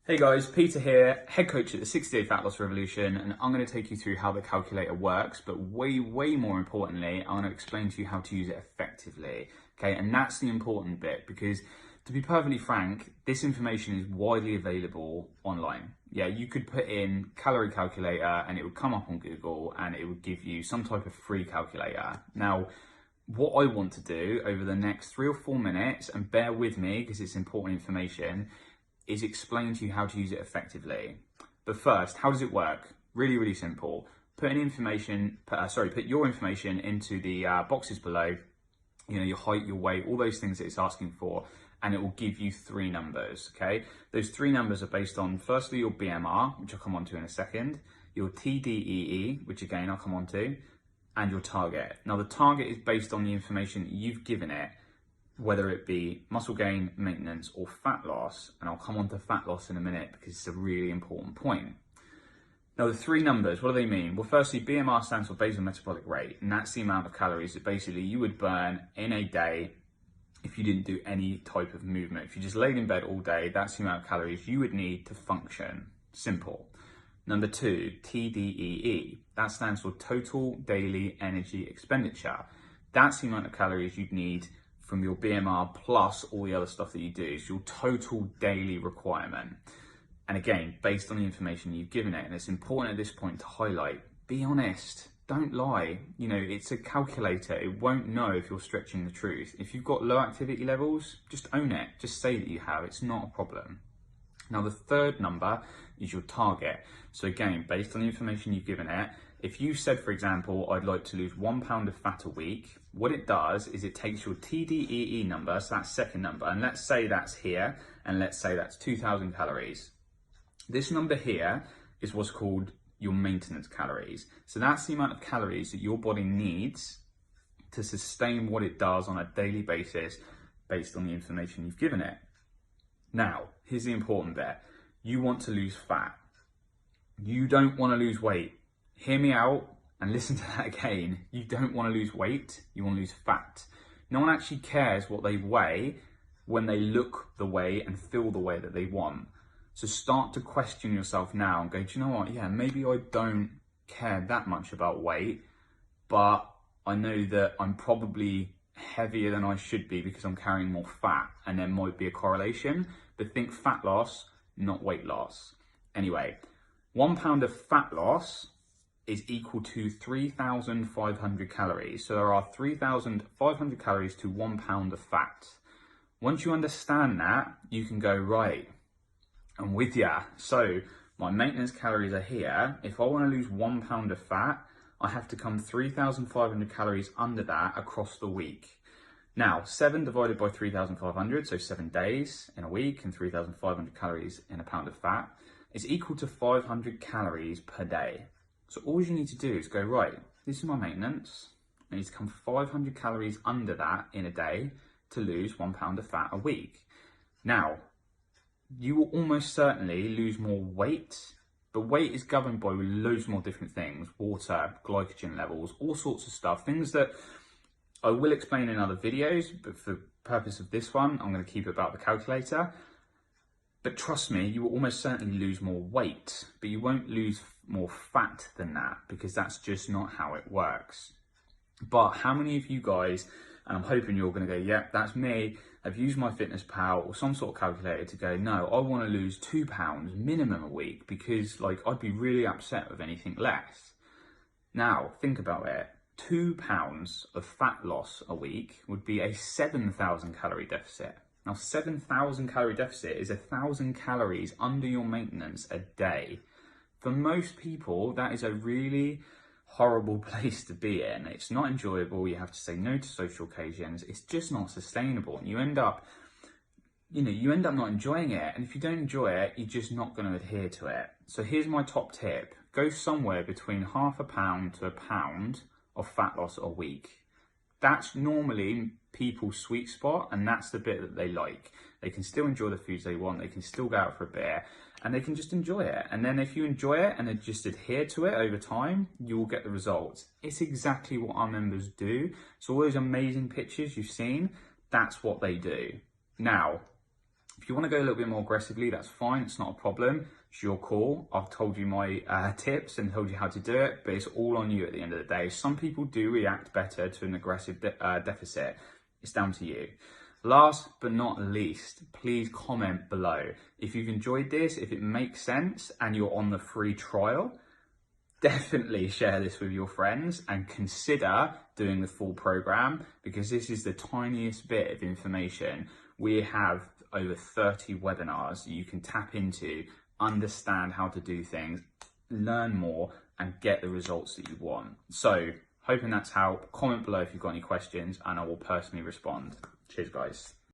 Hey guys, Peter here, head coach at the 60 Day Fat Loss Revolution, and I'm going to take you through how the calculator works, but way more importantly, I'm going to explain to you how to use it effectively. Okay, and that's the important bit, because to be perfectly frank, this information is widely available online. Yeah, you could put in calorie calculator and it would come up on Google and it would give you some type of free calculator. Now, what I want to do over the next 3 or 4 minutes, and bear with me because it's important information, is explain to you how to use it effectively. But first, how does it work? Really simple. Put your information into the boxes below, you know, your height, your weight, all those things that it's asking for, and it will give you 3 numbers, okay? Those 3 numbers are based on, firstly, your BMR, which I'll come on to in a second, your TDEE, which again, I'll come on to, and your target. Now, the target is based on the information that you've given it, whether it be muscle gain, maintenance, or fat loss. And I'll come on to fat loss in a minute because it's a really important point. Now, the 3 numbers, what do they mean? Well, firstly, BMR stands for basal metabolic rate, and that's the amount of calories that basically you would burn in a day if you didn't do any type of movement. If you just laid in bed all day, that's the amount of calories you would need to function. Simple. Number 2, TDEE. That stands for total daily energy expenditure. That's the amount of calories you'd need from your BMR plus all the other stuff that you do. It's your total daily requirement. And again, based on the information you've given it, and it's important at this point to highlight, be honest, don't lie. You know, it's a calculator. It won't know if you're stretching the truth. If you've got low activity levels, just own it. Just say that you have. It's not a problem. Now, the 3rd number is your target. So again, based on the information you've given it, if you said, for example, I'd like to lose 1 pound of fat a week, what it does is it takes your TDEE number, so that's 2nd number, and let's say that's here, and let's say that's 2,000 calories. This number here is what's called your maintenance calories. So that's the amount of calories that your body needs to sustain what it does on a daily basis based on the information you've given it. Now, here's the important bit. You want to lose fat. You don't want to lose weight. Hear me out and listen to that again. You don't want to lose weight, you want to lose fat. No one actually cares what they weigh when they look the way and feel the way that they want. So start to question yourself now and go, do you know what? Yeah, maybe I don't care that much about weight, but I know that I'm probably heavier than I should be because I'm carrying more fat, and there might be a correlation, but think fat loss, not weight loss. Anyway, 1 pound of fat loss is equal to 3,500 calories. So there are 3,500 calories to 1 pound of fat. Once you understand that, you can go, right, I'm with ya. So my maintenance calories are here. If I want to lose 1 pound of fat, I have to come 3,500 calories under that across the week. Now, 7 divided by 3,500, so 7 days in a week and 3,500 calories in a pound of fat, is equal to 500 calories per day. So all you need to do is go, right, this is my maintenance. I need to come 500 calories under that in a day to lose 1 pound of fat a week. Now, you will almost certainly lose more weight, but weight is governed by loads more different things: water, glycogen levels, all sorts of stuff, things that I will explain in other videos, but for the purpose of this one, I'm going to keep it about the calculator. But trust me, you will almost certainly lose more weight, but you won't lose more fat than that, because that's just not how it works. But how many of you guys, and I'm hoping you're going to go, yep, that's me, have used MyFitnessPal or some sort of calculator to go, no, I want to lose 2 pounds minimum a week because like I'd be really upset with anything less. Now, think about it. 2 pounds of fat loss a week would be a 7,000 calorie deficit. Now, 7,000 calorie deficit is 1,000 calories under your maintenance a day. For most people, that is a really horrible place to be in. It's not enjoyable. You have to say no to social occasions. It's just not sustainable. And you end up not enjoying it. And if you don't enjoy it, you're just not going to adhere to it. So here's my top tip. Go somewhere between half a pound to a pound of fat loss a week. That's normally people's sweet spot, and that's the bit that they like. They can still enjoy the foods they want, they can still go out for a beer, and they can just enjoy it. And then if you enjoy it and then just adhere to it over time, you will get the results. It's exactly what our members do. So all those amazing pictures you've seen, that's what they do. Now, If you want to go a little bit more aggressively, that's fine. It's not a problem. It's your call. I've told you my tips and told you how to do it, but it's all on you at the end of the day. Some people do react better to an aggressive deficit. It's down to you. Last but not least, please comment below. If you've enjoyed this, if it makes sense and you're on the free trial, definitely share this with your friends and consider doing the full program, because this is the tiniest bit of information. We have over 30 webinars that you can tap into, understand how to do things, learn more and get the results that you want. So hoping that's helped. Comment below if you've got any questions and I will personally respond. Cheers guys.